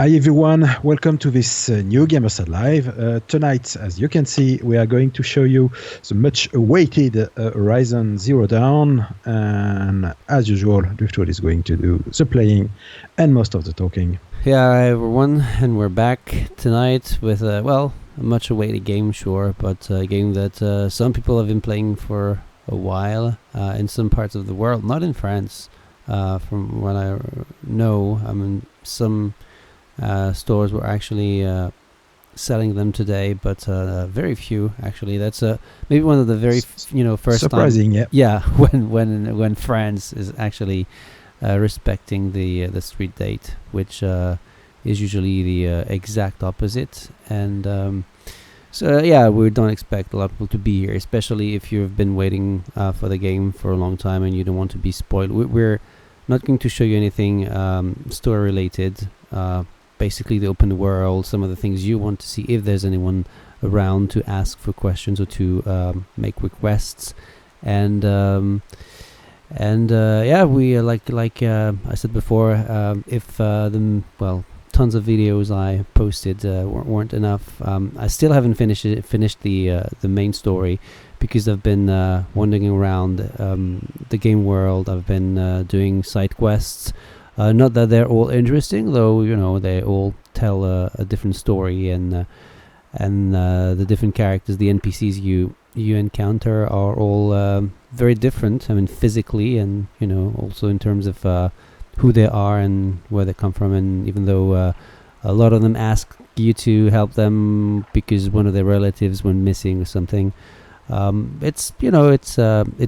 Hi everyone, welcome to this new Gamersyde Live. Tonight, as you can see, we are going to show you the much awaited Horizon Zero Dawn, and as usual, Driftwood is going to do the playing and most of the talking. Yeah, hi everyone, and we're back tonight with, a much awaited game, sure, but a game that some people have been playing for a while in some parts of the world, not in France, from what I know. I mean, some stores were actually selling them today, but very few actually. That's maybe one of the very first surprising, time, yeah, when France is actually respecting the street date, which is usually the exact opposite. And so yeah, we don't expect a lot of people to be here, especially if you've been waiting for the game for a long time and you don't want to be spoiled. We're not going to show you anything story related. Basically the open world, some of the things you want to see, if there's anyone around to ask for questions or to make requests. And yeah, we like I said before, if tons of videos I posted weren't enough, I still haven't finished the main story, because I've been wandering around the game world. I've been doing side quests. Not that they're all interesting, though. They all tell a different story, and the different characters, the NPCs you encounter, are all very different. I mean, physically, and also in terms of who they are and where they come from. And even though a lot of them ask you to help them because one of their relatives went missing or something, it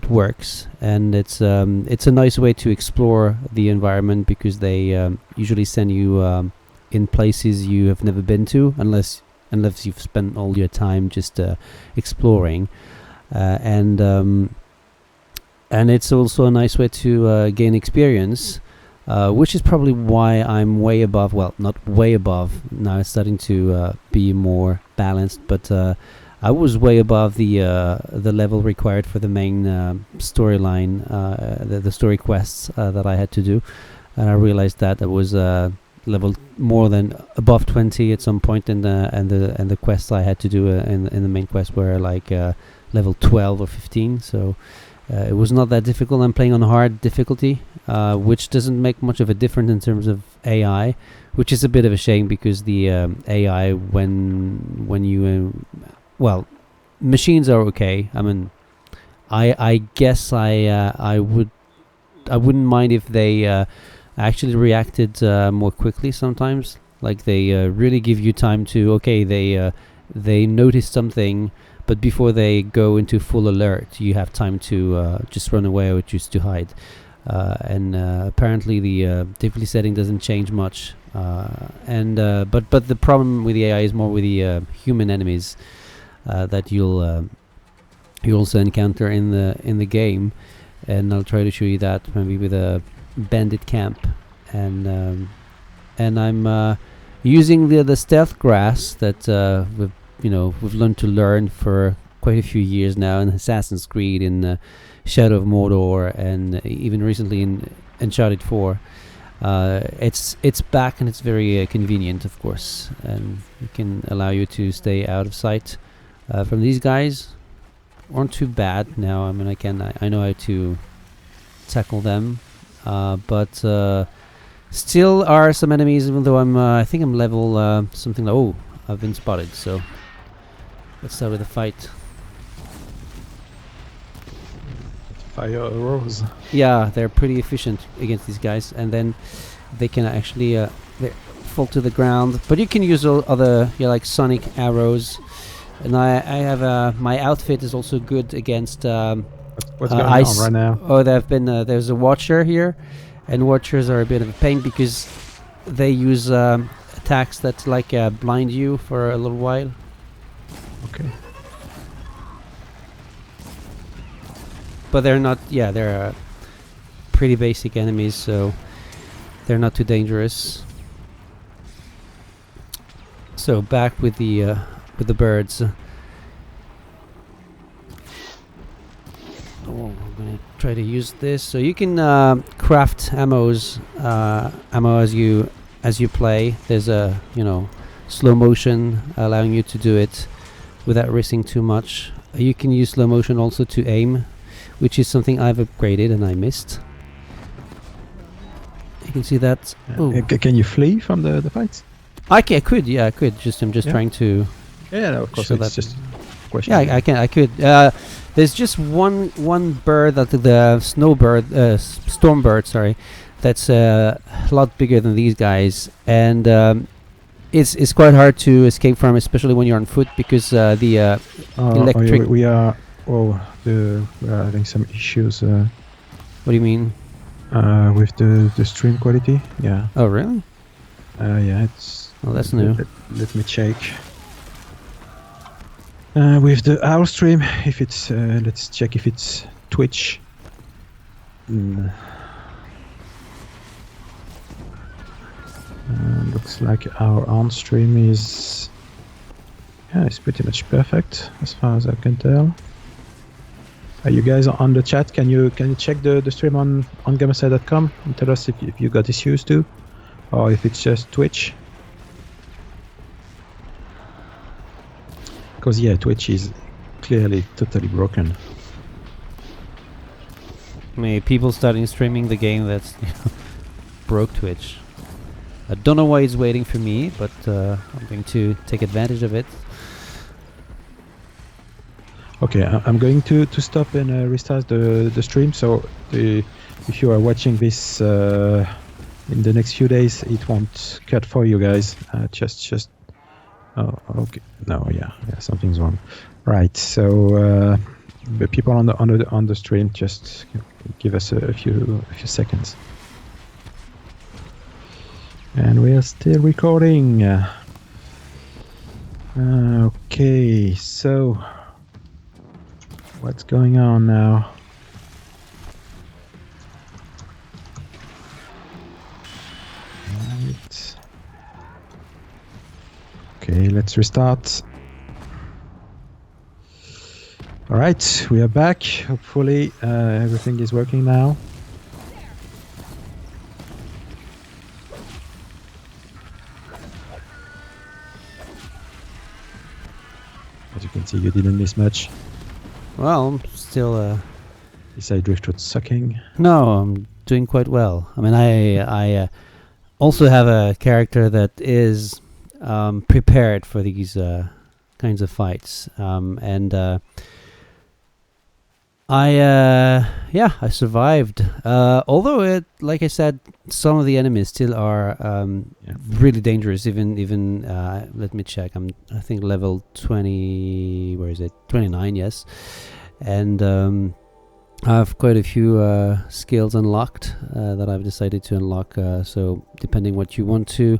works, and it's a nice way to explore the environment, because they usually send you in places you have never been to, unless you've spent all your time just exploring, and it's also a nice way to gain experience, which is probably why I'm way above. Well, not way above now. It's starting to be more balanced, but I was way above the level required for the main storyline, the story quests that I had to do, and I realized that I was level more than above 20 at some point, and the quests I had to do in the main quest were like level 12 or 15. So it was not that difficult. I'm playing on hard difficulty, which doesn't make much of a difference in terms of AI, which is a bit of a shame, because the AI when you machines are okay. I mean, I guess I wouldn't mind if they actually reacted more quickly sometimes. Like they really give you time to, they notice something, but before they go into full alert, you have time to just run away or just to hide. And apparently the difficulty setting doesn't change much. But the problem with the AI is more with the human enemies that you'll also encounter in the game, and I'll try to show you that maybe with a bandit camp, and I'm using the stealth grass that we've learned for quite a few years now in Assassin's Creed, in Shadow of Mordor, and even recently in Uncharted 4. It's back, and it's very convenient, of course, and it can allow you to stay out of sight from these guys. Aren't too bad now. I mean, I know how to tackle them, but still are some enemies. Even though I think I'm level something. Oh, I've been spotted. So let's start with the fight. Fire arrows. Yeah, they're pretty efficient against these guys, and then they can actually fall to the ground. But you can use other like sonic arrows. And I have my outfit is also good against What's going ice on right now? Oh, there's a watcher here, and watchers are a bit of a pain because they use attacks that blind you for a little while. Okay. But they're not. Yeah, they're pretty basic enemies, so they're not too dangerous. So back with the birds. I'm gonna try to use this. So you can craft ammo as you as you play. There's a slow motion allowing you to do it without risking too much. You can use slow motion also to aim, which is something I've upgraded and I missed. You can see that. Can you flee from the fights? I could. Yeah, I could. I'm just trying to. Yeah, no, of course. It's just a question. Yeah, I could. There's just one bird, that the storm bird. Sorry, that's a lot bigger than these guys, and it's quite hard to escape from, especially when you're on foot, because the electric. We are having some issues. What do you mean? With the stream quality. Yeah. Oh really? Yeah, it's. Oh, that's new. Let me check. With the our stream, if it's let's check if it's Twitch. Looks like our on stream is it's pretty much perfect as far as I can tell. Are you guys on the chat? Can you check the stream on Gamersyde.com and tell us if you got issues too, or if it's just Twitch? Because yeah, Twitch is clearly totally broken. Maybe people starting streaming the game that's broke Twitch. I don't know why it's waiting for me, but I'm going to take advantage of it. Okay, I'm going to stop and restart the stream. So if you are watching this in the next few days, it won't cut for you guys. Just. Oh, okay. No, yeah, something's wrong. Right. So the people on the stream, just give us a few seconds. And we are still recording. Okay, so what's going on now? Right. Okay, let's restart. All right, we are back. Hopefully everything is working now. As you can see, you didn't miss much. Well, I'm still. Besides Driftwood sucking. No, I'm doing quite well. I mean, I also have a character that is prepared for these kinds of fights, and I survived. Although like I said, some of the enemies still are really dangerous. Even let me check. I think level 20. Where is it? 29. Yes, and I have quite a few skills unlocked that I've decided to unlock. So depending what you want to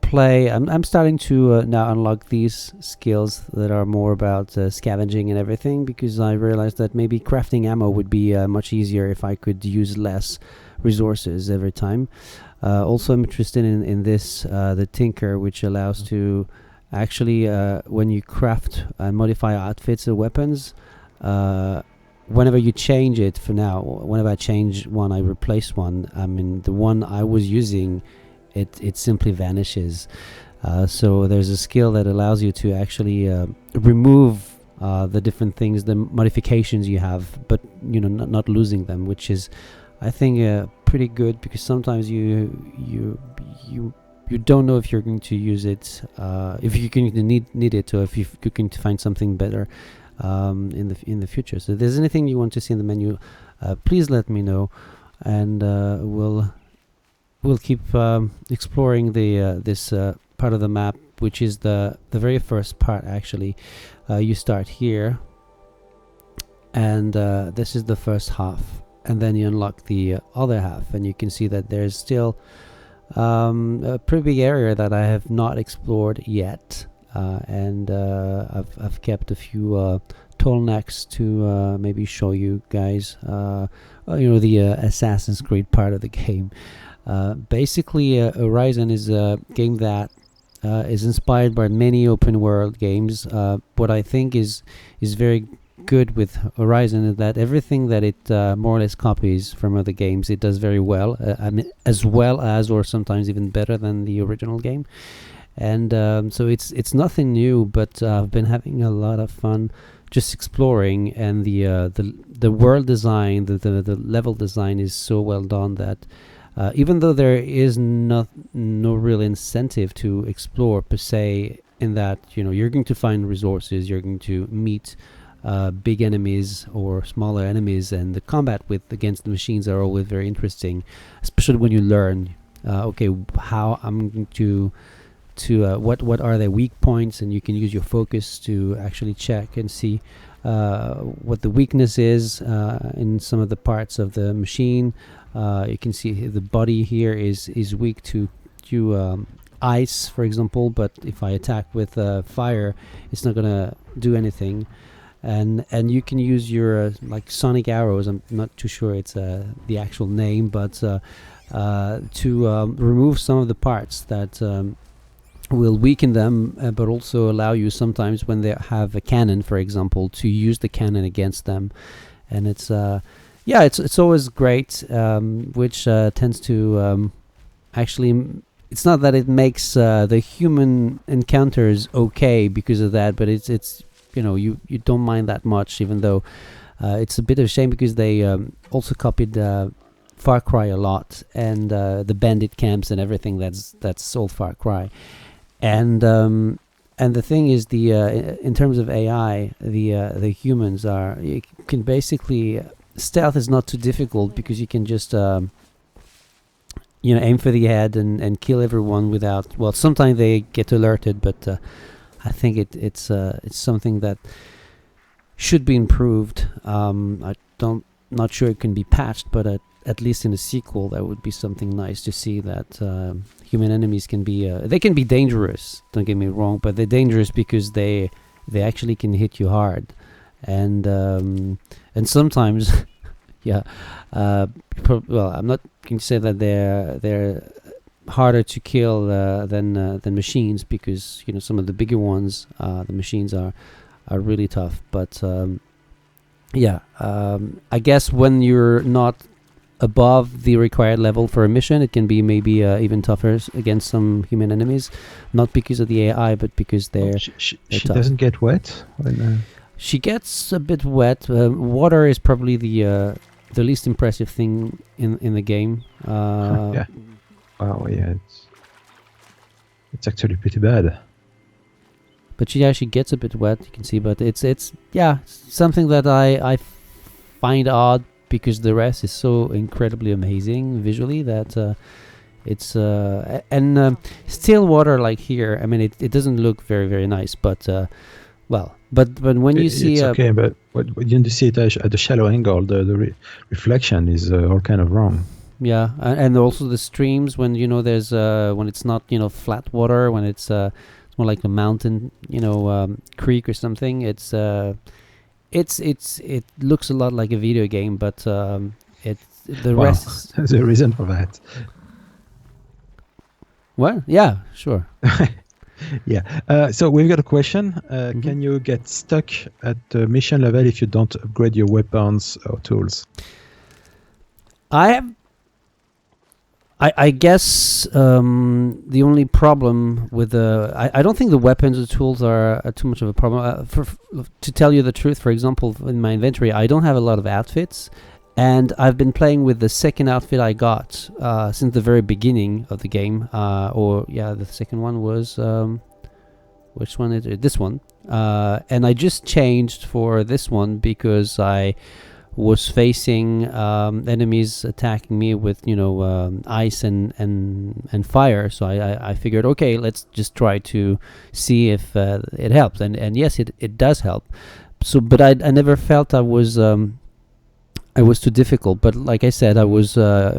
play, I'm starting to now unlock these skills that are more about scavenging and everything, because I realized that maybe crafting ammo would be much easier if I could use less resources every time. Also, I'm interested in this, the Tinker, which allows to actually, when you craft and modify outfits or weapons, whenever you change it, for now, whenever I change one, I replace one. I mean, the one I was using, it simply vanishes. So there's a skill that allows you to actually remove the different things, the modifications you have, but not losing them, which is, I think, pretty good, because sometimes you don't know if you're going to use it, if you're going to need it, or if you're going to find something better in the future. So if there's anything you want to see in the menu, please let me know, and we'll keep exploring this part of the map, which is the very first part. Actually, you start here, and this is the first half, and then you unlock the other half, and you can see that there's still a pretty big area that I have not explored yet, and I've kept a few tallnecks to maybe show you guys the Assassin's Creed part of the game. Basically, Horizon is a game that is inspired by many open world games. What I think is very good with Horizon is that everything that it more or less copies from other games, it does very well. I mean, as well as, or sometimes even better than the original game. And so it's nothing new, but I've been having a lot of fun just exploring, and the world design, the level design is so well done that even though there is no real incentive to explore per se, in that you're going to find resources, you're going to meet big enemies or smaller enemies, and the combat against the machines are always very interesting, especially when you learn okay, how I'm going to what are their weak points, and you can use your focus to actually check and see what the weakness is in some of the parts of the machine. You can see the body here is weak to ice, for example, but if I attack with fire, it's not gonna do anything. And you can use your like sonic arrows. I'm not too sure it's the actual name, but to remove some of the parts that will weaken them, but also allow you sometimes when they have a cannon, for example, to use the cannon against them. And it's it's always great, which tends to actually, it's not that it makes the human encounters okay because of that, but it's you don't mind that much, even though it's a bit of a shame because they also copied Far Cry a lot, and the bandit camps and everything that's all Far Cry. And the thing is, in terms of AI, the humans are, you can basically, stealth is not too difficult because you can just aim for the head and kill everyone without, well, sometimes they get alerted, but I think it's something that should be improved. Not sure it can be patched, but at least in a sequel, that would be something nice to see, that human enemies can be they can be dangerous, don't get me wrong, but they're dangerous because they actually can hit you hard, and sometimes well, I'm not going to say that they're harder to kill than machines, because some of the bigger ones, the machines are really tough, but I guess when you're not above the required level for a mission, it can be maybe even tougher against some human enemies, not because of the AI, but because they're she tough. Doesn't get wet when, she gets a bit wet. Water is probably the least impressive thing in the game. Yeah. Wow, yeah, it's actually pretty bad. But she gets a bit wet, you can see, but it's something that I find odd, because the rest is so incredibly amazing visually that it's still water like here. I mean, it doesn't look very, very nice, but but when you see, it's okay, but when you see it at a shallow angle, the reflection is all kind of wrong. Yeah, and also the streams, when there's when it's not flat water, when it's more like a mountain, creek or something. It looks a lot like a video game, but the rest. There's a reason for that. Well, yeah, sure. Yeah. So we've got a question. Can you get stuck at the mission level if you don't upgrade your weapons or tools? I guess the only problem with I don't think the weapons or tools are too much of a problem. To tell you the truth, for example, in my inventory, I don't have a lot of outfits, and I've been playing with the second outfit I got since the very beginning of the game. The second one was which one is it? This one, and I just changed for this one because I was facing enemies attacking me with ice and fire, so I figured, okay, let's just try to see if it helps, and yes, it does help. So, but I never felt I was too difficult, but like I said, I was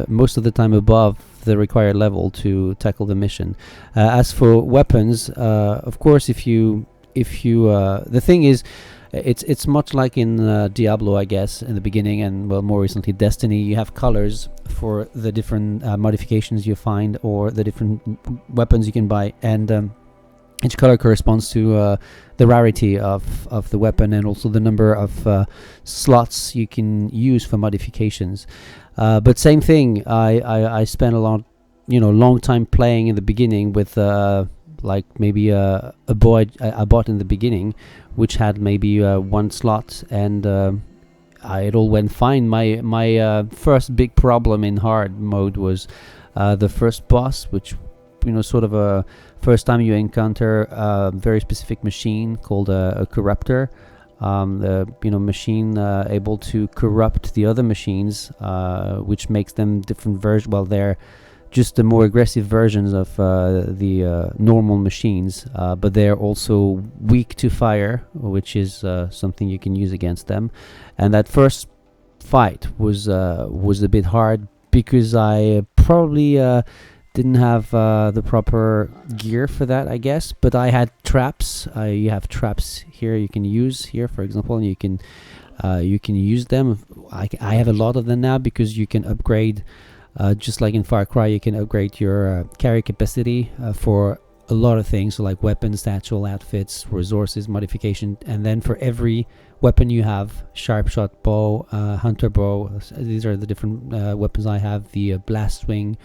most of the time above the required level to tackle the mission. As for weapons, of course, if you the thing is, it's much like in Diablo, I guess, in the beginning, and well, more recently Destiny. You have colors for the different modifications you find, or the different weapons you can buy, and Each color corresponds to the rarity of the weapon, and also the number of slots you can use for modifications. But same thing, I spent a long time playing in the beginning with like maybe a bow I bought in the beginning, which had maybe one slot, and it all went fine. My first big problem in hard mode was the first boss, which sort of a first time you encounter a very specific machine called a corruptor. The machine able to corrupt the other machines, which makes them different versions. Well, they're just the more aggressive versions of the normal machines, but they're also weak to fire, which is something you can use against them. And that first fight was a bit hard because I probably didn't have the proper gear for that, I guess. But I had traps. You have traps here you can use here, for example, and you can use them. I have a lot of them now because you can upgrade. Just like in Far Cry, you can upgrade your carry capacity for a lot of things, so like weapons, satchel, outfits, resources, modification, and then for every weapon you have, sharp shot bow, hunter bow, these are the different weapons I have, the blast swing,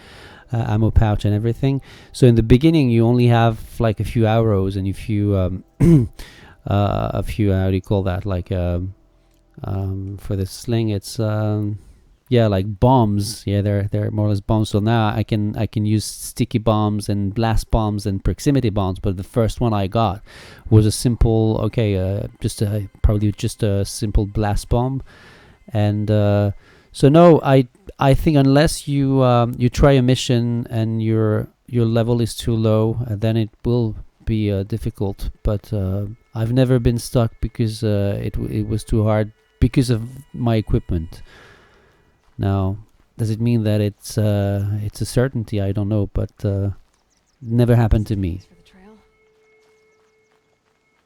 ammo pouch and everything. So in the beginning you only have like a few arrows and a few how do you call that, like for the sling it's like bombs. They're more or less bombs. So now I can use sticky bombs and blast bombs and proximity bombs. But the first one I got was a simple probably just a simple blast bomb. And so no, I think unless you try a mission and your level is too low, then it will be difficult. But I've never been stuck because it was too hard because of my equipment. Now, does it mean that it's a certainty? I don't know, but never happened to me.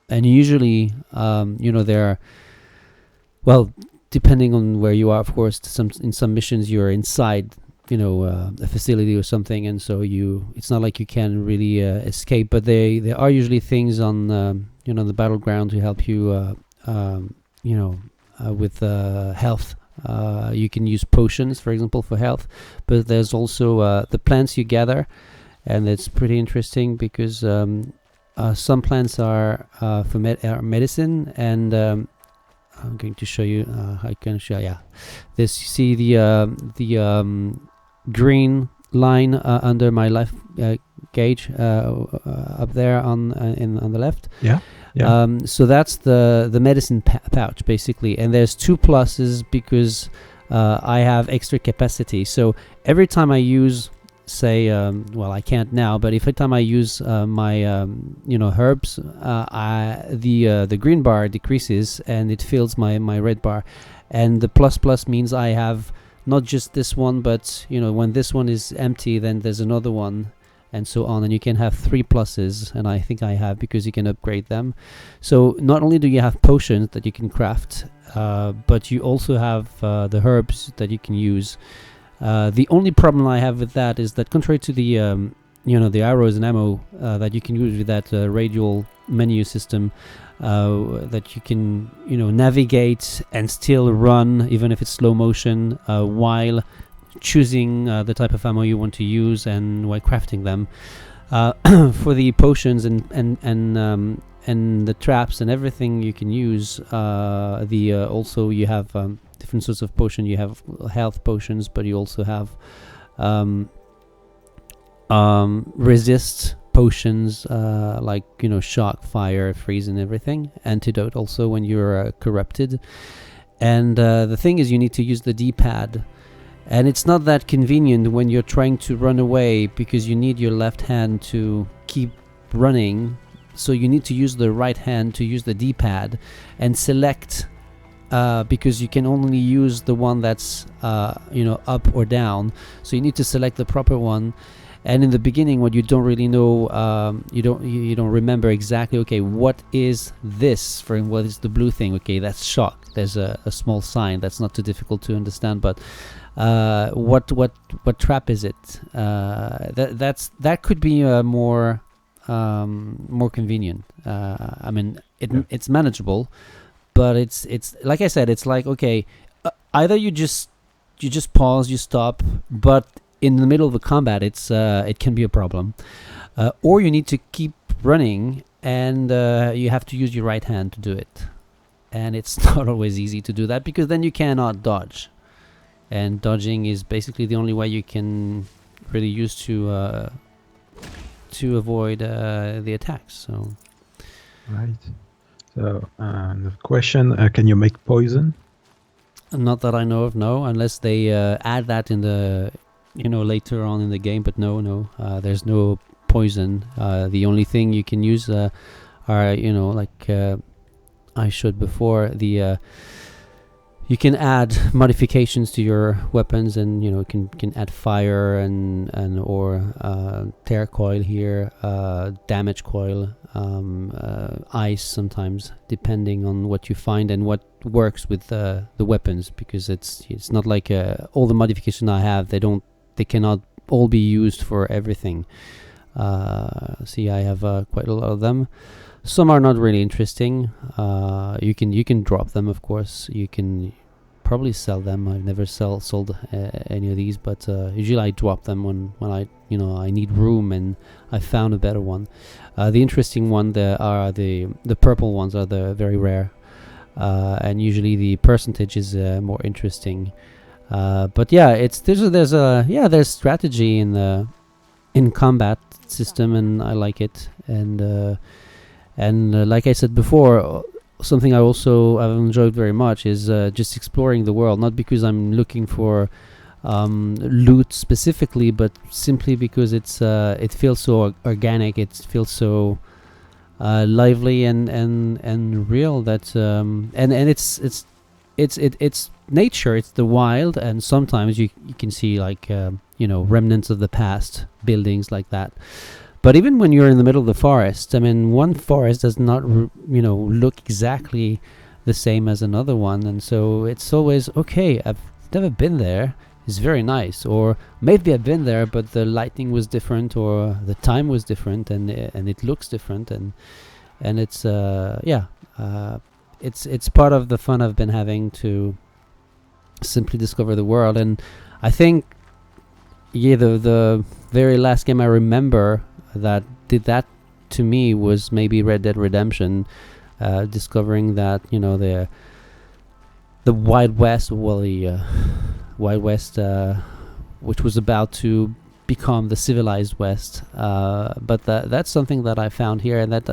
And usually, there are, well, depending on where you are, of course, in some missions you're inside, a facility or something, and so it's not like you can really escape. But there are usually things on the battleground to help you, with health. You can use potions, for example, for health, but there's also the plants you gather, and it's pretty interesting because some plants are for medicine, and I'm going to show you. I can show. Yeah, this, you see the green line under my life gauge up there on the left. Yeah. So that's the medicine pouch basically, and there's 2 pluses because I have extra capacity. So every time I use, say, well, I can't now, but every time I use my herbs, the green bar decreases and it fills my red bar, and the plus means I have not just this one, but when this one is empty, then there's another one, and so on, and you can have 3 pluses, and I think I have because you can upgrade them. So not only do you have potions that you can craft, but you also have the herbs that you can use. The only problem I have with that is that contrary to the the arrows and ammo that you can use with that radial menu system, that you can navigate and still run even if it's slow motion while choosing the type of ammo you want to use and while crafting them. For the potions and the traps and everything you can use, also you have different sorts of potion. You have health potions, but you also have resist potions, like shock, fire, freeze and everything. Antidote also when you're corrupted. And the thing is, you need to use the D-pad. And it's not that convenient when you're trying to run away because you need your left hand to keep running. So you need to use the right hand to use the D-pad and select, because you can only use the one that's up or down. So you need to select the proper one. And in the beginning, when you don't really know, you don't remember exactly. Okay, what is this? For what is the blue thing? Okay, that's shock. There's a small sign. That's not too difficult to understand. But what trap is it? That could be more more convenient. I mean, it's manageable, but it's like I said, it's like, okay, either you just pause, you stop, but in the middle of a combat, it can be a problem, or you need to keep running, and you have to use your right hand to do it, and it's not always easy to do that because then you cannot dodge, and dodging is basically the only way you can really use to avoid the attacks. So right. So the question: can you make poison? not that I know of, no, unless they add that in the later on in the game. But no, there's no poison. The only thing you can use are like I showed before, the you can add modifications to your weapons, and can add fire and or tear coil here, damage coil, ice sometimes, depending on what you find and what works with the weapons, because it's not like all the modifications I have, they cannot all be used for everything. See, I have quite a lot of them. Some are not really interesting. You can drop them, of course. You can probably sell them. I've never sold any of these, but usually I drop them when I I need room and I found a better one. The interesting one are the purple ones are the very rare, and usually the percentage is more interesting. But yeah, there's strategy in combat system, and I like it. And like I said before, something I've enjoyed very much is just exploring the world. Not because I'm looking for loot specifically, but simply because it feels so organic. It feels so lively and real. That and it's nature. It's the wild, and sometimes you can see like remnants of the past, buildings like that. But even when you're in the middle of the forest, I mean, one forest does not, look exactly the same as another one. And so it's always, okay, I've never been there. It's very nice. Or maybe I've been there, but the lighting was different, or the time was different, and it looks different. And it's, it's part of the fun I've been having to simply discover the world. And I think, the very last game I remember that did that to me was maybe Red Dead Redemption, discovering that the Wild West, the Wild West, which was about to become the civilized West, but that's something that I found here, and that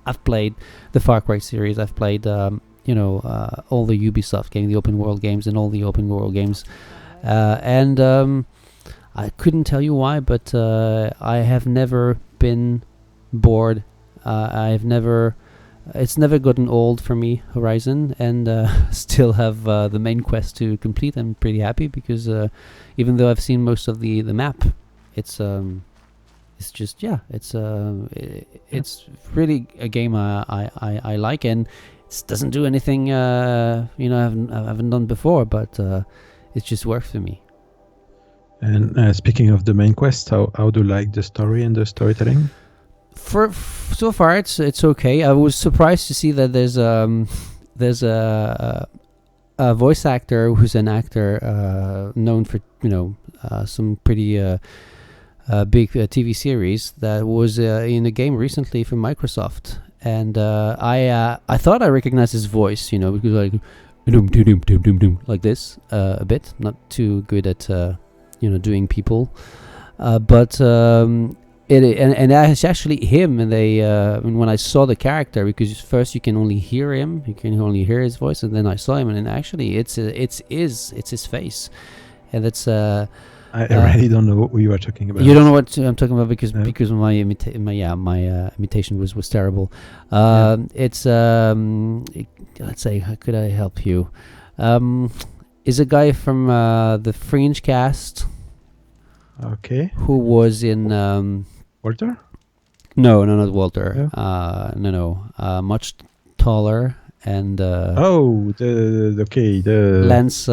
I've played the Far Cry series, I've played all the Ubisoft games, the open world games, and all the open world games, and I couldn't tell you why, but I have never been bored. It's never gotten old for me, Horizon, and still have the main quest to complete. I'm pretty happy because even though I've seen most of the map, it's really a game I like, and it doesn't do anything I haven't done before, but it just works for me. And speaking of the main quest, how do you like the story and the storytelling? So far, it's okay. I was surprised to see that there's a voice actor who's an actor known for some pretty big TV series that was in a game recently from Microsoft, and I thought I recognized his voice, because like like this a bit. Not too good at doing people, but it's actually him. And they when I saw the character, because first you can only hear him, you can only hear his voice, and then I saw him, and actually it's his face, and it's I really don't know what you are talking about. You don't know what I'm talking about because my imitation was terrible. It's let's say, how could I help you? Is a guy from the Fringe cast. Okay. Who was in Walter? No, not Walter. Yeah. No. Much taller and the Lance.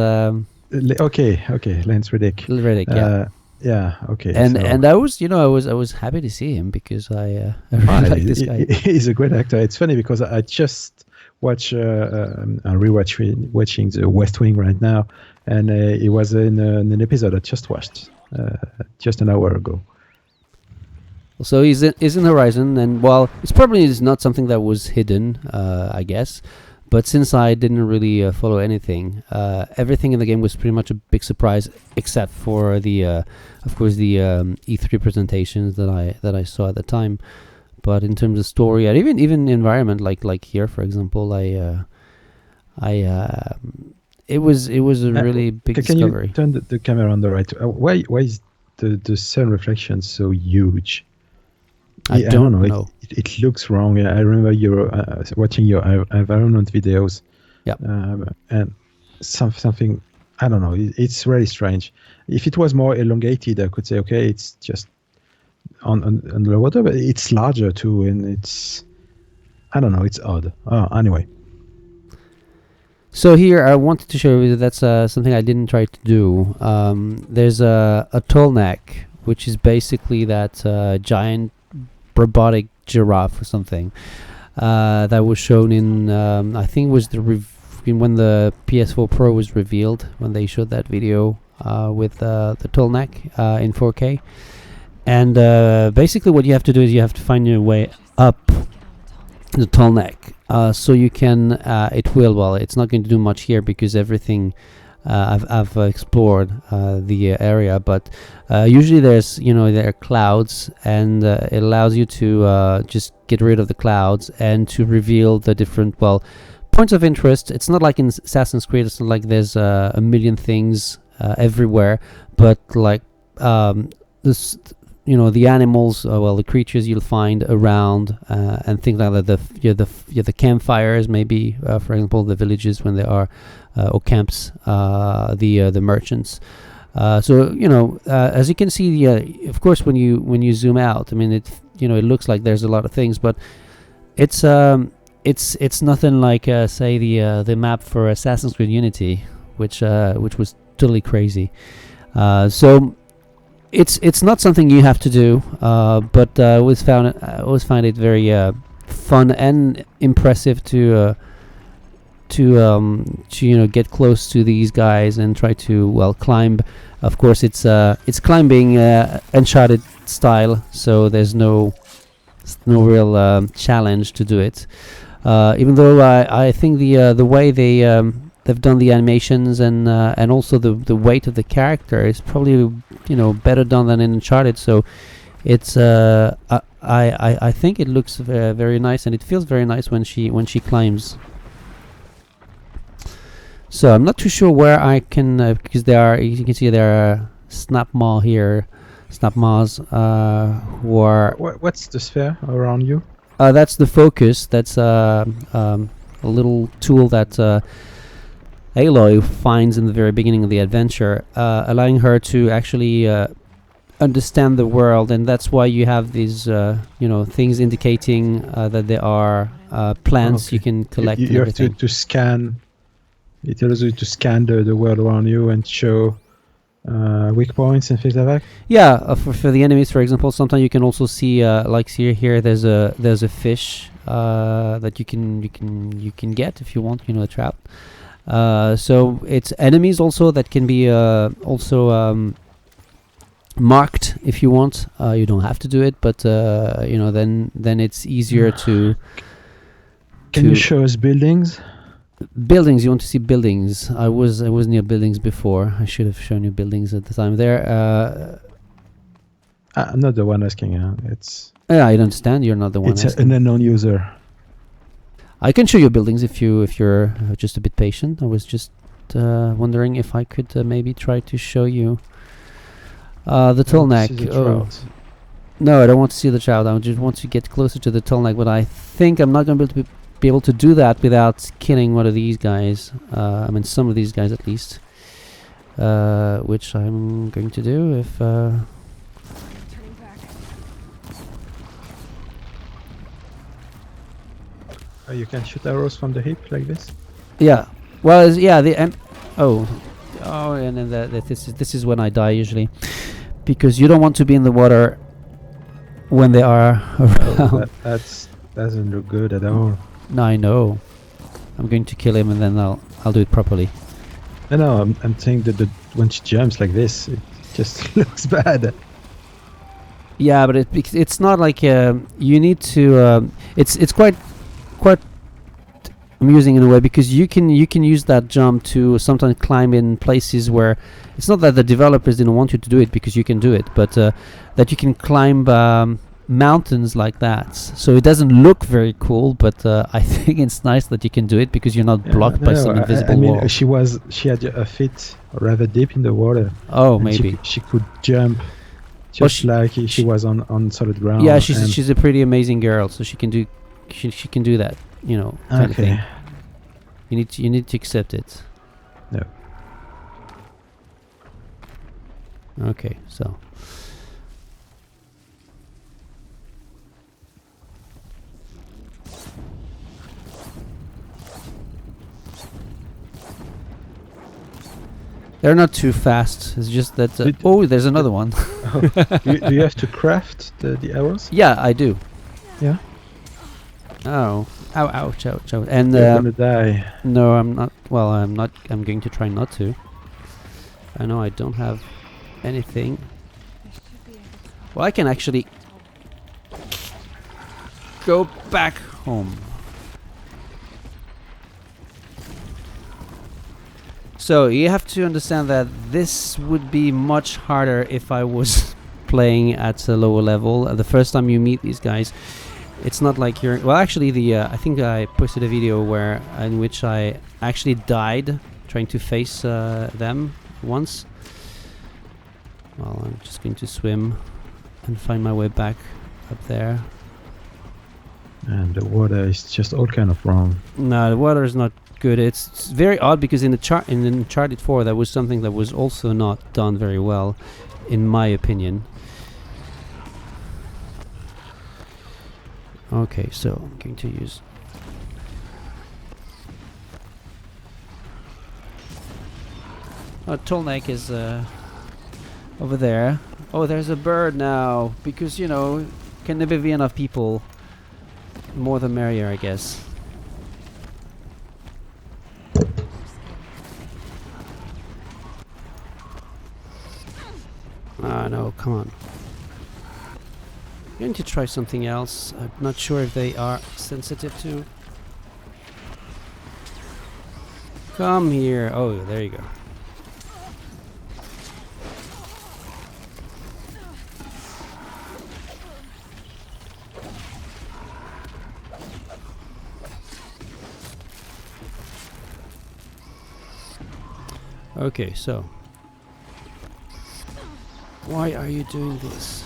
Okay, Lance Reddick. Yeah. Yeah. Okay. And I was, I was happy to see him because I really like this guy. He's a great actor. It's funny because I just watch I'm watching The West Wing right now, and he was in an episode I just watched just an hour ago. So he's in Horizon, and well, it's probably is not something that was hidden, I guess. But since I didn't really follow anything, everything in the game was pretty much a big surprise, except for the, of course, the E3 presentations that I saw at the time. But in terms of story and even environment, like here, for example, it was a really big discovery. Can you turn the camera on the right? Why is the sun reflection so huge? I don't know. It looks wrong. I remember you were watching your environment videos. Yeah. And something, I don't know. It's really strange. If it was more elongated, I could say, okay, it's just on the water, but it's larger too, and it's, I don't know, it's odd. Anyway. So here I wanted to show you that's something I didn't try to do. There's a tall neck, which is basically that giant robotic giraffe or something that was shown in I think it was when the PS4 Pro was revealed, when they showed that video with the tall neck in 4K. And basically what you have to do is you have to find your way up the tall neck, so you can it's not going to do much here because everything I've explored the area, but usually there are clouds, and it allows you to just get rid of the clouds and to reveal the different points of interest. It's not like in Assassin's Creed. It's not like there's a million things everywhere, but like this, the animals, the creatures you'll find around, and things like that. The campfires, maybe, for example, the villages when there are or camps, the merchants. So as you can see, of course, when you zoom out, I mean, it looks like there's a lot of things, but it's nothing like say the map for Assassin's Creed Unity, which was totally crazy. So it's not something you have to do, but I always find it very fun and impressive to get close to these guys and try to climb. Of course, it's climbing Uncharted style, so there's no real challenge to do it. Even though I think the way they've done the animations and also the weight of the character is probably better done than in Uncharted. So it's I think it looks very nice, and it feels very nice when she climbs. So I'm not too sure where I can because you can see there are snap maws who are. What's the sphere around you? That's the focus. That's a little tool that Aloy finds in the very beginning of the adventure, allowing her to actually understand the world, and that's why you have these things indicating that there are plants you can collect. You have to scan. It allows you to scan the world around you and show weak points and things like that. Yeah, for the enemies, for example, sometimes you can also see, like see here, there's a fish that you can get if you want, a trout. So it's enemies also that can be also marked if you want. You don't have to do it, but then it's easier to. Can you show us buildings? Buildings, you want to see buildings? I was near buildings before. I should have shown you buildings at the time. There. I'm not the one asking. It's. Yeah, I understand. You're not the one. It's asking. an unknown user. I can show you buildings if you're just a bit patient. I was just wondering if I could maybe try to show you the tall neck. No, I don't want to see the trout. I just want to get closer to the tall neck, but I think I'm not going to be able to do that without killing one of these guys. I mean, some of these guys at least, which I'm going to do if. You can shoot arrows from the hip like this. Yeah. Well, yeah. And then this is when I die usually. because you don't want to be in the water when they are around. That doesn't look good at all. No, I know. I'm going to kill him and then I'll do it properly. No, I'm saying that when she jumps like this, it just looks bad. Yeah, but it's not like you need to. It's quite amusing in a way, because you can use that jump to sometimes climb in places where it's not that the developers didn't want you to do it, because you can do it, but that you can climb mountains like that. So it doesn't look very cool, but I think it's nice that you can do it because you're not blocked by some invisible wall. I mean, she had her feet rather deep in the water. Oh, maybe she could jump just like she was on solid ground. Yeah, she's a pretty amazing girl, so she can do that, you know, kind of thing. You need to accept it. No. Okay, so. They're not too fast. It's just that. There's another one. Do you have to craft the arrows? Yeah, I do. Yeah. Oh. Ow, ouch, ouch, ouch. And you're gonna die. No, I'm not. Well, I'm not. I'm going to try not to. I know I don't have anything. Well, I can actually go back home. So you have to understand that this would be much harder if I was playing at a lower level. The first time you meet these guys, it's not like you're. Well, actually, I think I posted a video in which I actually died trying to face them once. Well, I'm just going to swim and find my way back up there. And the water is just all kind of wrong. No, the water is not good. It's very odd because in Uncharted 4 that was something that was also not done very well, in my opinion. Okay, so I'm going to use. Tall neck is over there. Oh, there's a bird now, because you know, can never be enough people. More the merrier, I guess. Ah, no, come on. I'm going to try something else. I'm not sure if they are sensitive to. Come here. Oh, there you go. Okay, so why are you doing this?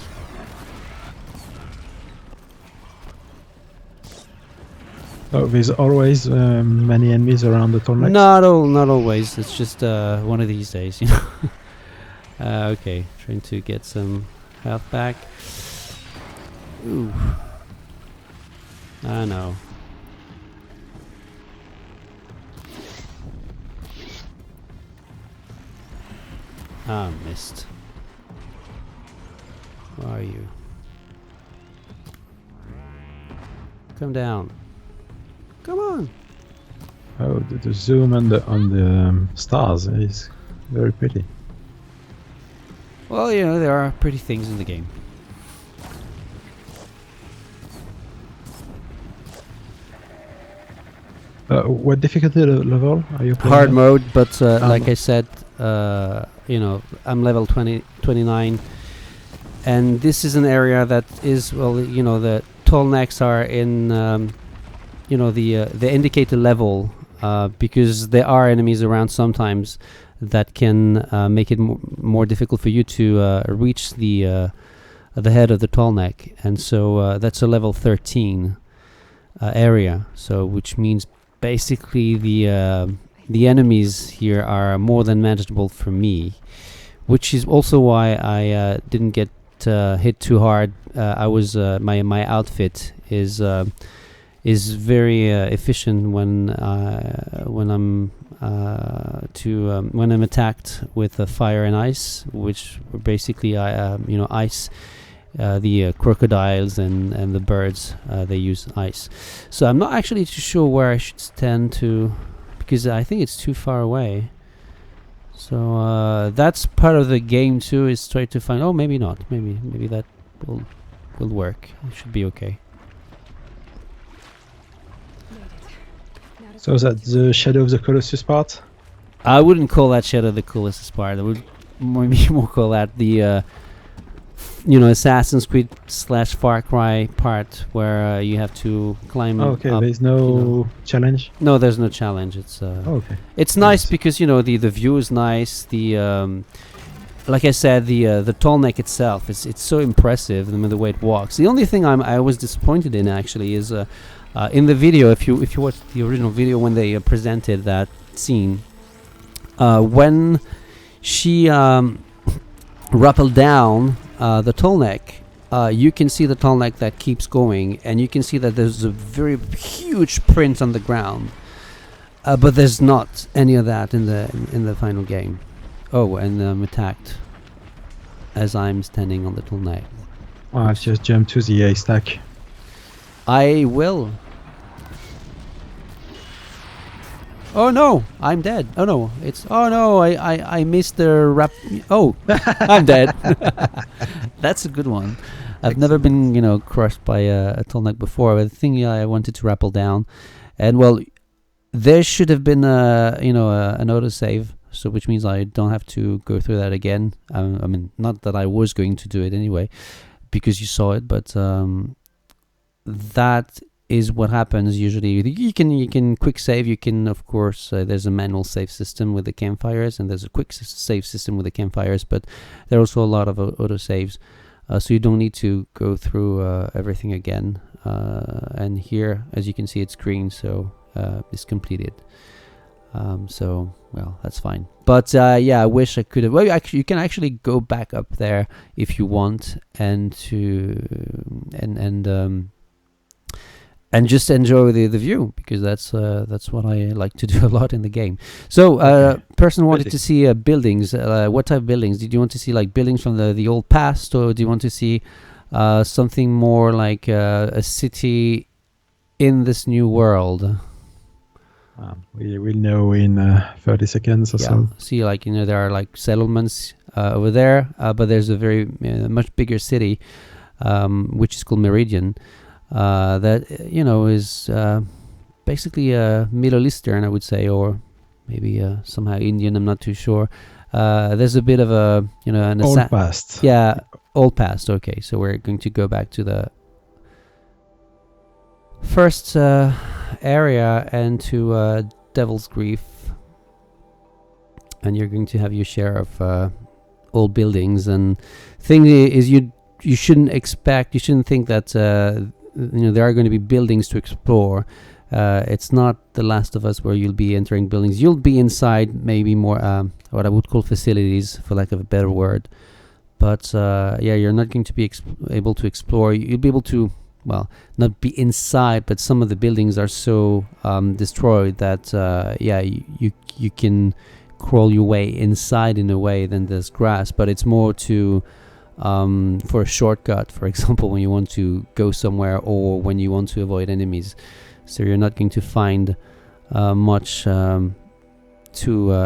Oh, there's always many enemies around the tournament. Not always. It's just one of these days, you know. Okay, trying to get some health back. Ooh. I know. Ah, missed. Where are you? Come down. Come on. Oh, the zoom on the stars is very pretty. Well, you know, there are pretty things in the game. What difficulty level are you playing? Hard mode, but like I said, you know, I'm level 29, and this is an area that is, well, you know, the tall necks are in, you know, the indicator level, because there are enemies around sometimes that can make it more difficult for you to reach the head of the tall neck, and so that's a level 13 area. So, which means basically the enemies here are more than manageable for me, which is also why I didn't get hit too hard. I was my outfit is very efficient when I'm to when I'm attacked with fire and ice, which were basically ice. The crocodiles and the birds, they use ice. So I'm not actually too sure where I should stand to, because I think it's too far away. So that's part of the game too, is try to find, oh, maybe not, maybe that will work. It should be okay. So is that the Shadow of the Colossus part? I wouldn't call that Shadow of the Colossus part. I would maybe more call that the Assassin's Creed / Far Cry part, where you have to climb up. There's no challenge? No, there's no challenge. It's okay. It's nice because the view is nice. The like I said, the tall neck itself it's so impressive. The way it walks. The only thing I was disappointed in actually is in the video, if you watch the original video when they presented that scene, when she rappelled down the tall neck, you can see the tall neck that keeps going, and you can see that there's a very huge print on the ground, but there's not any of that in the final game. Oh, and I'm attacked as I'm standing on the tall neck. Oh, I've just jumped to the haystack. I will. Oh no, I'm dead. Oh no, I missed the rap. Oh, I'm dead. That's a good one. I've never been, crushed by a tall neck before. But the thing I wanted to rappel down, and well, there should have been an autosave, so which means I don't have to go through that again. I mean, not that I was going to do it anyway, because you saw it, but that is what happens usually. You can quick save. You can, of course, there's a manual save system with the campfires, and there's a quick save system with the campfires, but there are also a lot of auto saves, so you don't need to go through everything again. And here, as you can see, it's green, so it's completed. So well, that's fine. But I wish I could have. Well, you can actually go back up there if you want, and and just enjoy the view, because that's what I like to do a lot in the game. So person wanted to see buildings. What type of buildings? Did you want to see like buildings from the old past, or do you want to see something more like a city in this new world? We will know in 30 seconds or so. See, like there are like settlements over there, but there's a very much bigger city, which is called Meridian. That is basically Middle Eastern, I would say, or maybe somehow Indian. I'm not too sure. There's a bit of a an old past. Yeah, old past. Okay, so we're going to go back to the first area and to Devil's Grief, and you're going to have your share of old buildings. And thing is, you shouldn't think that there are going to be buildings to explore. It's not The Last of Us where you'll be entering buildings. You'll be inside maybe more what I would call facilities, for lack of a better word. But you're not going to be able to explore. You'll be able to, well, not be inside, but some of the buildings are so destroyed that you can crawl your way inside in a way. Then there's grass, but it's more to for a shortcut, for example, when you want to go somewhere or when you want to avoid enemies. So you're not going to find much to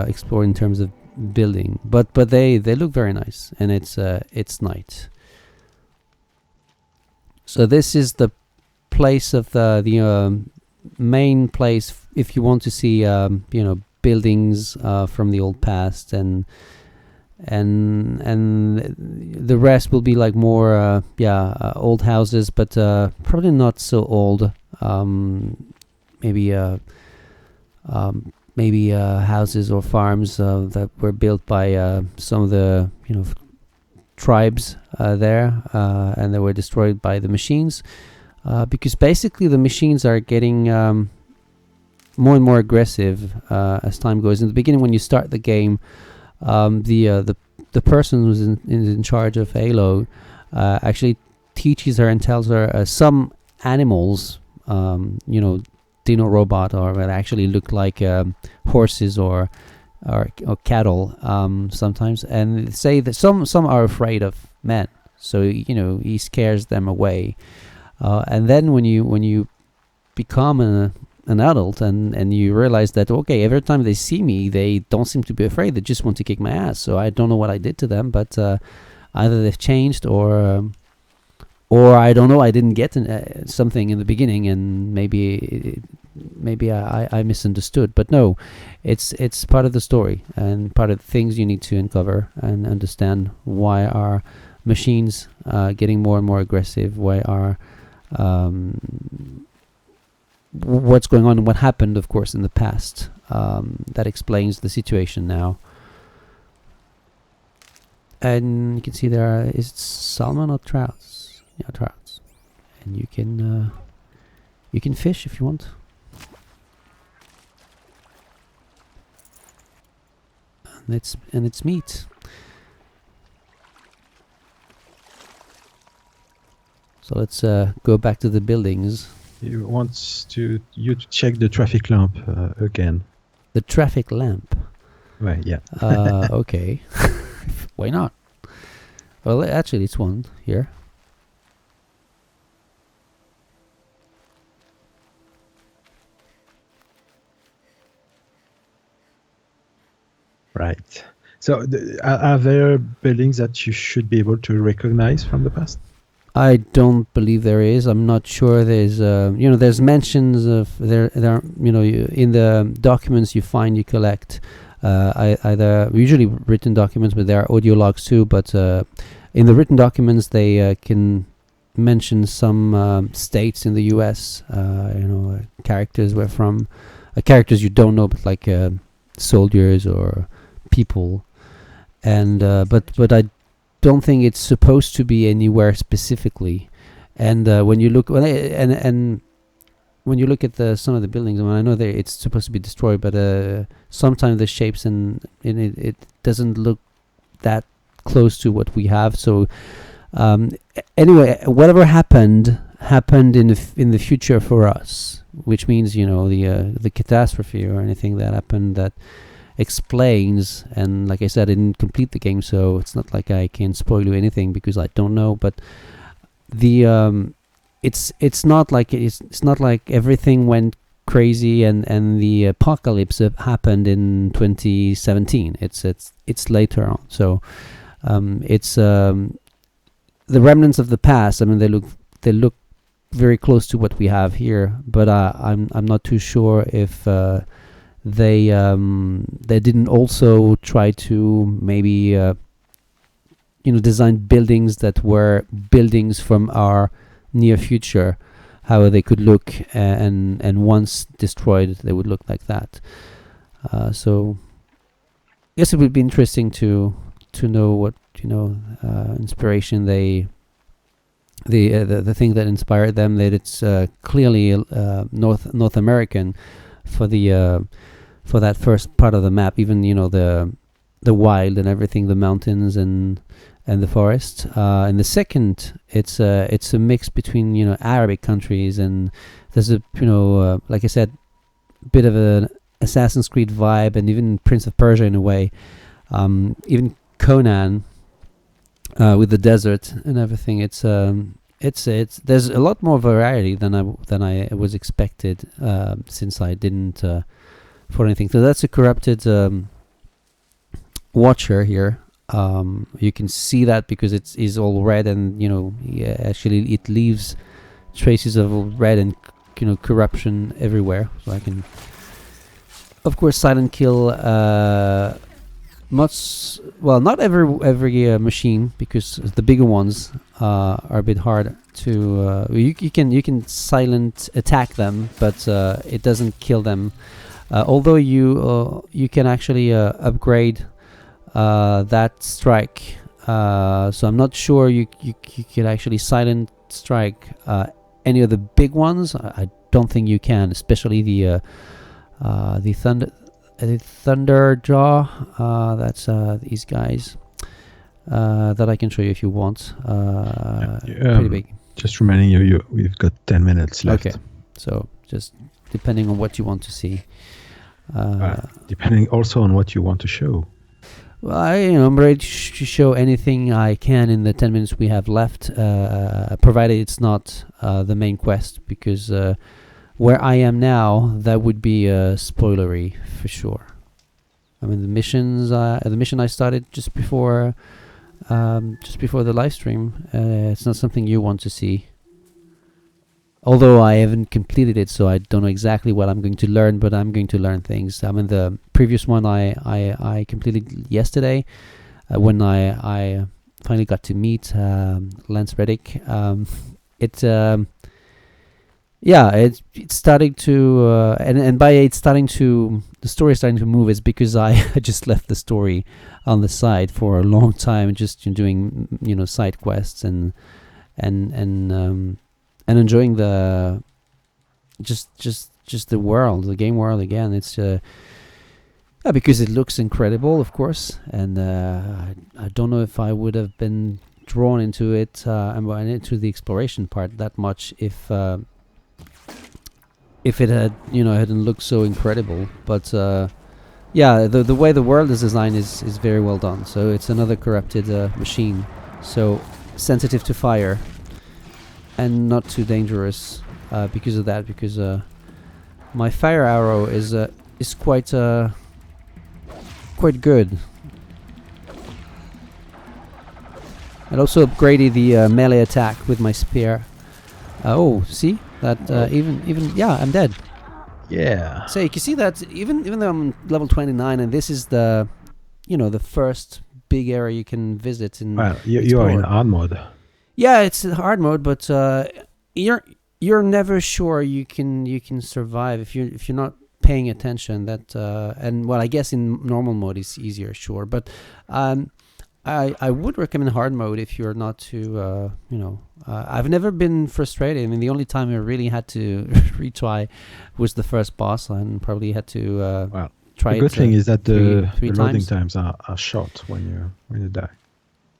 explore in terms of building, but they look very nice, and it's night. So this is the place of the main place if you want to see buildings from the old past, and the rest will be like more old houses, but probably not so old. Maybe houses or farms that were built by some of the tribes there, and they were destroyed by the machines, because basically the machines are getting more and more aggressive as time goes. In the beginning, when you start the game, the person who's in charge of Halo actually teaches her and tells her some animals Dino Robot, or that actually look like horses or cattle sometimes, and say that some are afraid of men, so he scares them away. And then when you become an adult and you realize that, okay, every time they see me, they don't seem to be afraid, they just want to kick my ass. So I don't know what I did to them, but either they've changed or I don't know, I didn't get something in the beginning, and maybe I misunderstood. But no, it's part of the story and part of the things you need to uncover and understand. Why are machines getting more and more aggressive? Why are what's going on and what happened, of course, in the past. That explains the situation now. And you can see there is it salmon or trouts? Yeah, trouts. And you can fish if you want. And it's meat. So let's go back to the buildings. He wants you to check the traffic lamp again. The traffic lamp. Right. Yeah. Okay. Why not? Well, actually, it's one here. Right. So, are there buildings that you should be able to recognize from the past? I don't believe there is. I'm not sure. There's, there's mentions of there. In the documents you collect, either usually written documents, but there are audio logs too. But in the written documents, they can mention some states in the U.S. Characters were from characters you don't know, but like soldiers or people, and but I don't think it's supposed to be anywhere specifically. And when you look and when you look at some of the buildings, I know it's supposed to be destroyed, but sometimes the shapes and it doesn't look that close to what we have. So anyway, whatever happened in the future for us, which means the catastrophe or anything that happened that explains. And like I said, I didn't complete the game, so it's not like I can spoil you anything because I don't know. But the it's not like everything went crazy and the apocalypse happened in 2017. It's later on. So it's the remnants of the past. I mean, they look very close to what we have here, but I'm not too sure if they didn't also try to maybe design buildings that were buildings from our near future, how they could look, and once destroyed they would look like that. So I guess it would be interesting to know what inspiration the thing that inspired them, that it's clearly North American for that first part of the map, even the wild and everything, the mountains and the forest. In the second, it's a mix between Arabic countries, and there's a like I said, bit of an Assassin's Creed vibe, and even Prince of Persia in a way. Even Conan with the desert and everything. It's there's a lot more variety than I was expected, since I didn't for anything. So that's a corrupted Watcher here. You can see that because it is all red, and actually it leaves traces of red and corruption everywhere. So I can, of course, silent kill not every machine, because the bigger ones are a bit hard to you can silent attack them, but it doesn't kill them. Although you can actually upgrade that strike, so I'm not sure you can actually silent strike any of the big ones. I don't think you can, especially the thunder jaw. That's these guys that I can show you if you want. Pretty big. Just reminding you, we've got 10 minutes left. Okay, so just depending on what you want to see. Depending also on what you want to show. Well, I'm ready to show anything I can in the 10 minutes we have left, provided it's not the main quest, because where I am now, that would be spoilery for sure. I mean, the mission I started just before the live stream, it's not something you want to see. Although I haven't completed it, so I don't know exactly what I'm going to learn, but I'm going to learn things. I mean, the previous one I completed yesterday, when I finally got to meet Lance Reddick. It's starting to, and by it's starting to, the story is starting to move, is because I just left the story on the side for a long time, just doing side quests and enjoying the just the world, the game world again. It's because it looks incredible, of course, and I don't know if I would have been drawn into it and into the exploration part that much if it had hadn't looked so incredible. But the way the world is designed is very well done. So it's another corrupted machine, so sensitive to fire and not too dangerous because of that. Because my fire arrow is quite good. I also upgraded the melee attack with my spear. See that I'm dead. Yeah. So you can see that even though I'm level 29 and this is the the first big area you can visit in. Well, you are in hard mode. Yeah, it's hard mode, but you're never sure you can survive if you're not paying attention. That and well, I guess in normal mode it's easier, sure, but I would recommend hard mode if you're not too I've never been frustrated. I mean, the only time I really had to retry was the first boss, and probably had to try. The good thing is that the loading times. times are short when you die.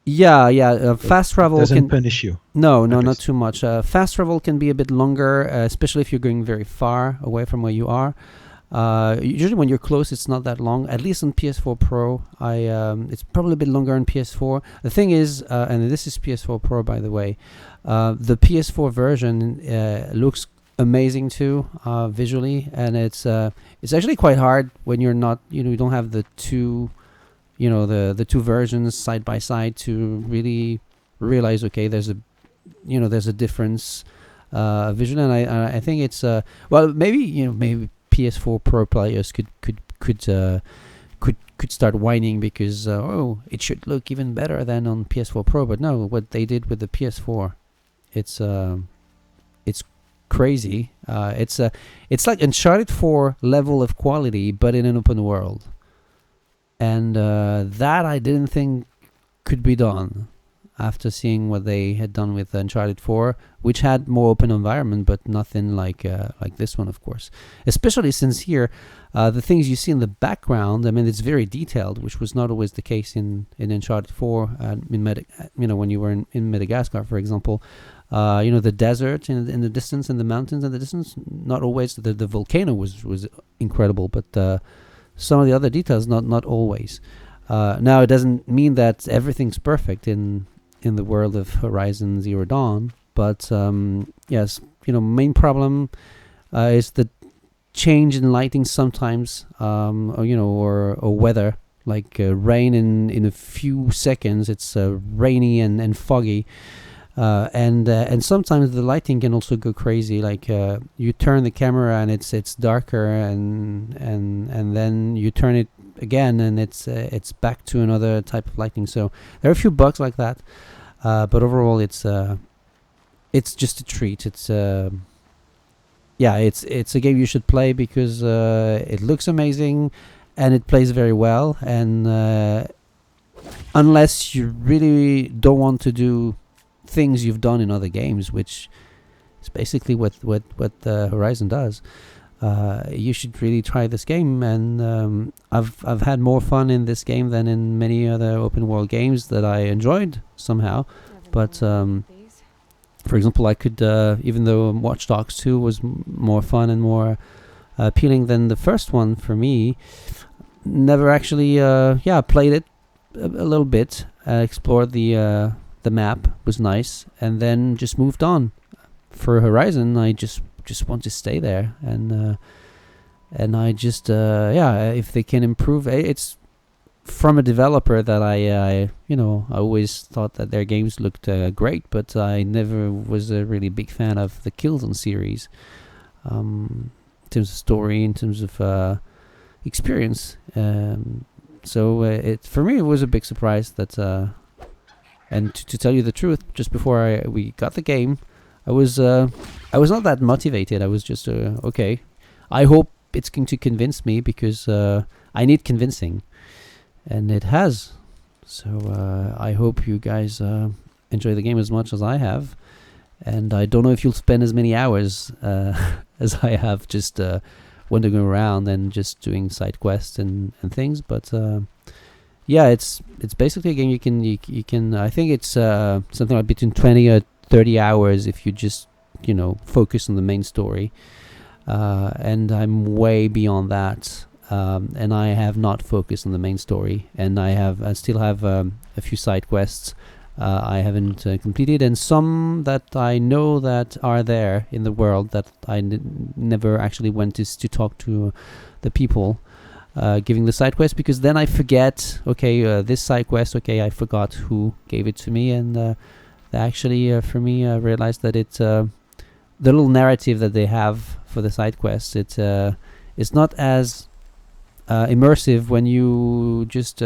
Yeah. Fast travel doesn't punish you. No, not too much. Fast travel can be a bit longer, especially if you're going very far away from where you are. Usually when you're close, it's not that long. At least on PS4 Pro, it's probably a bit longer on PS4. The thing is, and this is PS4 Pro, by the way, the PS4 version looks amazing too, visually, and it's actually quite hard when you're not, you don't have the two. The two versions side by side to really realize, okay, there's a difference visually, and I think it's maybe PS4 Pro players could start whining because it should look even better than on PS4 Pro, but no, what they did with the PS4, it's crazy. It's like Uncharted 4 level of quality, but in an open world. And that I didn't think could be done after seeing what they had done with Uncharted 4, which had more open environment, but nothing like this one, of course. Especially since here, the things you see in the background, I mean, it's very detailed, which was not always the case in Uncharted 4. When you were in Madagascar, for example, the desert in the distance and the mountains in the distance. Not always. The volcano was incredible, but some of the other details, not always. Now, it doesn't mean that everything's perfect in the world of Horizon Zero Dawn, but yes, main problem is the change in lighting sometimes, or weather, like rain in a few seconds. It's rainy and foggy. And sometimes the lighting can also go crazy. Like you turn the camera and it's darker, and then you turn it again and it's back to another type of lighting. So there are a few bugs like that, but overall it's just a treat. It's a game you should play because it looks amazing and it plays very well. And unless you really don't want to do things you've done in other games, which is basically what Horizon does, you should really try this game. And I've had more fun in this game than in many other open world games that I enjoyed somehow. But for example, I could even though Watch Dogs 2 was more fun and more appealing than the first one for me. Never actually, played it a little bit, explored the map, was nice, and then just moved on. For Horizon, I just want to stay there, and I just if they can improve, it's from a developer that I always thought that their games looked great, but I never was a really big fan of the Killzone series, in terms of story, in terms of experience. So it for me it was a big surprise that, and to tell you the truth, just before we got the game, I was not that motivated. I was just okay. I hope it's going to convince me, because I need convincing, and it has. So I hope you guys enjoy the game as much as I have, and I don't know if you'll spend as many hours as I have, just wandering around and just doing side quests and things. But it's basically a game you can. I think it's something like between 20 or 30 hours if you just focus on the main story, and I'm way beyond that, and I have not focused on the main story, and I still have a few side quests I haven't completed, and some that I know that are there in the world that I never actually went to talk to the people giving the side quest, because then I forget, this side quest, I forgot who gave it to me, and actually for me I realized that it's the little narrative that they have for the side quests, it's not as immersive when you just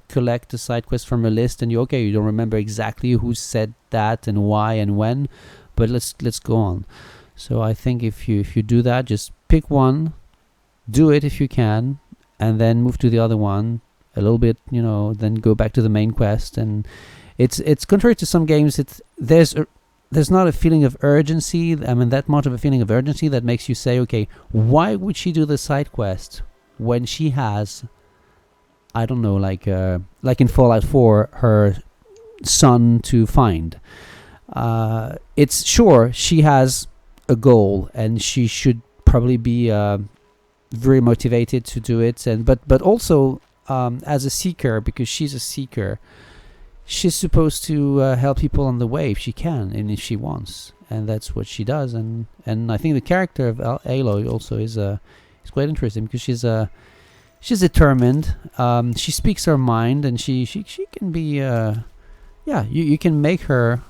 collect the side quest from a list, and you don't remember exactly who said that and why and when, but let's go on. So I think if you do that, just pick one, do it if you can, and then move to the other one a little bit, then go back to the main quest. And it's contrary to some games, there's not a feeling of urgency. I mean, that much of a feeling of urgency that makes you say, okay, why would she do the side quest when she has, I don't know, like in Fallout 4, her son to find. It's sure she has a goal, and she should probably be very motivated to do it, and but also as a seeker, because she's a seeker, she's supposed to help people on the way if she can and if she wants, and that's what she does. And I think the character of Aloy also is quite interesting, because she's determined. She speaks her mind, and she can be you can make her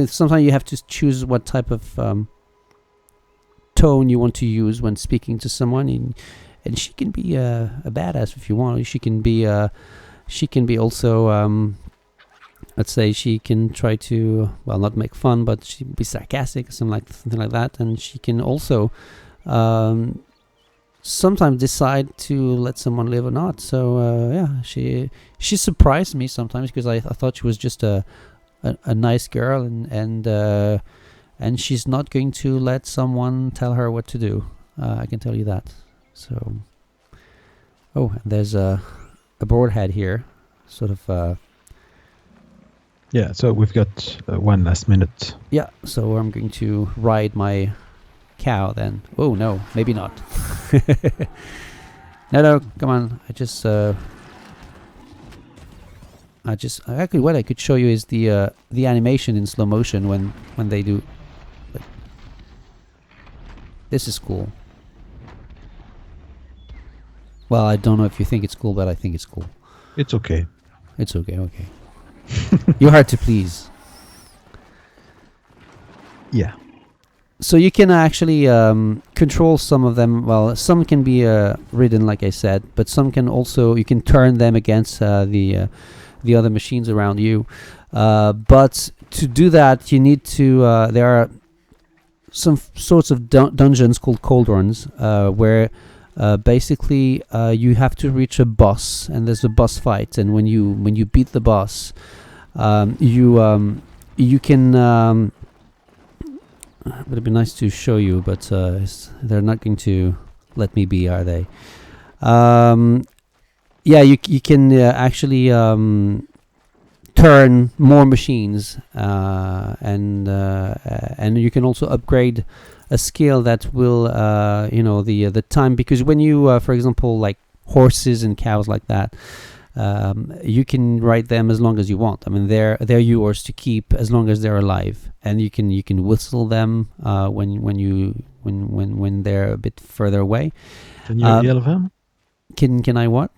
sometimes you have to choose what type of tone you want to use when speaking to someone, and she can be a badass if you want. She can be also let's say she can try to, well, not make fun, but she be sarcastic, something like that. And she can also sometimes decide to let someone live or not. So she surprised me sometimes, because I thought she was just a nice girl, and she's not going to let someone tell her what to do. I can tell you that. So, and there's a broadhead here, sort of. So we've got 1 last minute. Yeah, so I'm going to ride my cow then. Oh no, maybe not. No, come on. Actually, what I could show you is the animation in slow motion when they do. This is cool. Well, I don't know if you think it's cool, but I think it's cool. It's okay. It's okay. You're hard to please. Yeah. So you can actually control some of them. Well, some can be ridden, like I said, but some can also, you can turn them against the other machines around you. But to do that, you need to. There are some sorts of dungeons called cauldrons, where basically you have to reach a boss, and there's a boss fight. And when you beat the boss, you can. It would be nice to show you, but they're not going to let me be, are they? You can actually turn more machines, and you can also upgrade a skill that will the time, because when you for example, like horses and cows like that, you can ride them as long as you want. I mean, they're yours to keep as long as they're alive, and you can whistle them when they're a bit further away. Can you heal them? Can I what?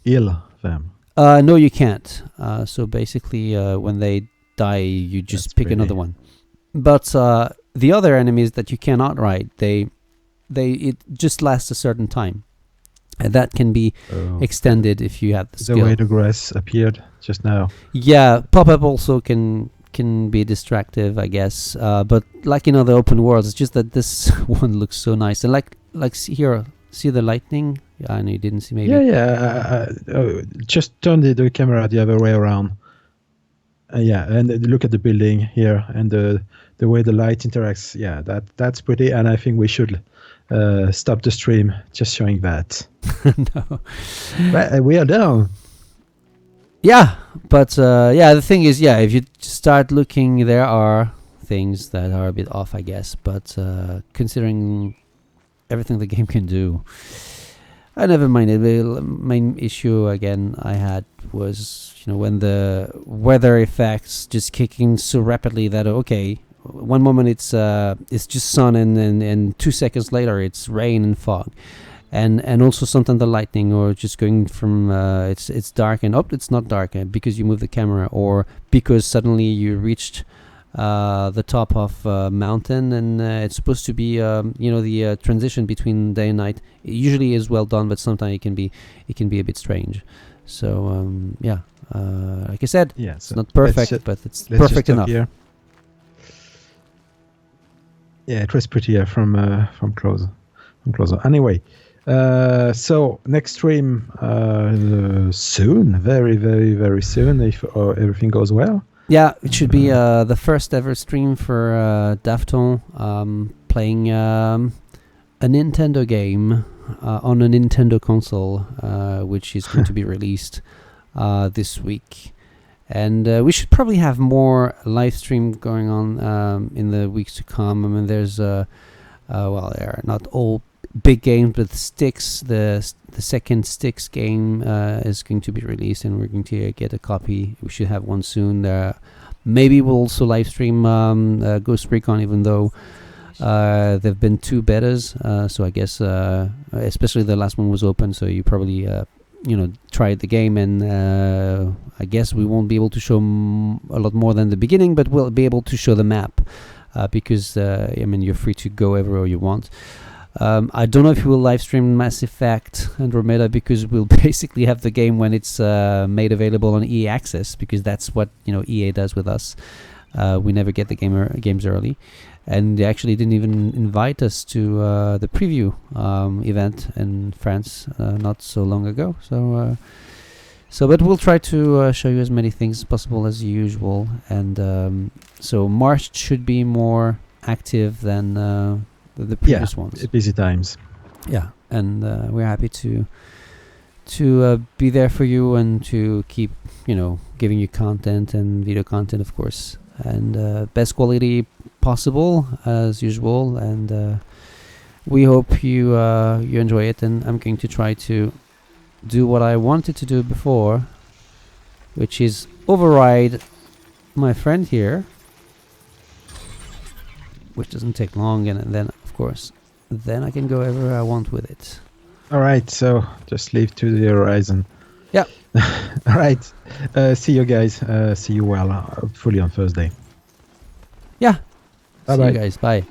Heal them. No, you can't. So basically, when they die, you just pick another one. But the other enemies that you cannot ride, it just lasts a certain time, and that can be extended if you have the skill. The way the grass appeared just now. Yeah, pop-up also can be distractive, I guess. But like in other open worlds, it's just that this one looks so nice. And like see the lightning? I know you didn't see, maybe. Yeah. Just turn the camera the other way around. And look at the building here and the way the light interacts. Yeah, that's pretty. And I think we should stop the stream just showing that. No. Right, we are done. Yeah, but the thing is, if you start looking, there are things that are a bit off, I guess. But considering everything the game can do, I never minded. The main issue again I had was, when the weather effects just kicking so rapidly that one moment it's just sun, and 2 seconds later it's rain and fog, and also sometimes the lightning, or just going from it's dark and it's not dark because you move the camera, or because suddenly you reached the top of a mountain, and it's supposed to be the transition between day and night usually is well done, but sometimes it can be a bit strange. So like I said, it's not perfect, but it's perfect enough. Here. Yeah, it was prettier from closer. Anyway, so next stream soon, very, very, very soon, if everything goes well. Yeah, it should be the first ever stream for Dafton, playing a Nintendo game on a Nintendo console, which is going to be released this week. And we should probably have more live stream going on in the weeks to come. I mean, there's they are not all big games, but Sticks, the second Sticks game is going to be released, and we're going to get a copy. We should have one soon. Maybe we'll also live stream Ghost Recon, even though there've been 2 betas. So I guess especially the last one was open, so you probably tried the game, and I guess we won't be able to show a lot more than the beginning, but we'll be able to show the map because you're free to go everywhere you want. I don't know if we will live stream Mass Effect Andromeda, because we'll basically have the game when it's made available on EA Access, because that's what EA does with us. We never get the games early, and they actually didn't even invite us to the preview event in France not so long ago. But we'll try to show you as many things as possible as usual, and so March should be more active than the previous ones. Busy times. Yeah, and we're happy to be there for you, and to keep giving you content and video content, of course, and best quality possible as usual. And we hope you enjoy it, and I'm going to try to do what I wanted to do before, which is override my friend here, which doesn't take long, and then of course then I can go everywhere I want with it. All right, so just leave to the horizon. Yeah. All right, see you guys. See you hopefully on Thursday. Yeah. Bye See bye. you guys. Bye.